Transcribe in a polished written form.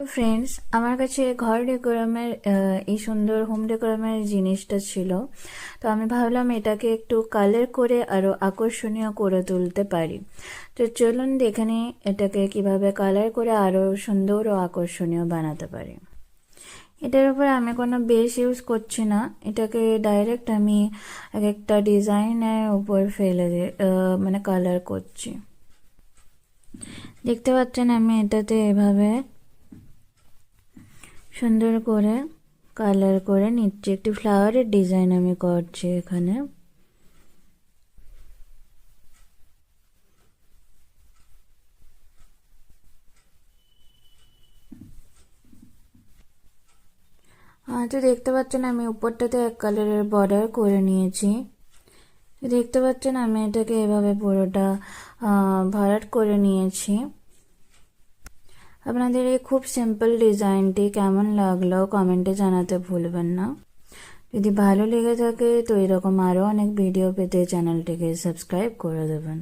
তো ফ্রেন্ডস, আমার কাছে ঘর ডেকোরামের এই সুন্দর হোম ডেকোরামের জিনিসটা ছিল। তো আমি ভাবলাম এটাকে একটু কালার করে আরো আকর্ষণীয় করে তুলতে পারি। তো চলুন দেখে নিই এটাকে কিভাবে কালার করে আরো সুন্দর ও আকর্ষণীয় বানাতে পারি। এটার উপর আমি কোনো বেস ইউজ করছি না, এটাকে ডাইরেক্ট আমি এক একটা ডিজাইনের উপর ফেলে মানে কালার করছি। দেখতে পাচ্ছেন আমি এটাতে এভাবে সুন্দর করে কালার করে নিচ্ছি। একটি ফ্লাওয়ারের ডিজাইন আমি করছি এখানে। তো দেখতে পাচ্ছেন আমি উপরটাতে এক কালারের বর্ডার করে নিয়েছি। দেখতে পাচ্ছেন আমি এটাকে এভাবে পুরোটা ভরাট করে নিয়েছি। আপনাদের এই খুব সিম্পল ডিজাইনটি কেমন লাগলো কমেন্টে জানাতে ভুলবেন না। যদি ভালো লেগে থাকে তো এরকম আরও অনেক ভিডিও পেতে চ্যানেলটিকে সাবস্ক্রাইব করে দেবেন।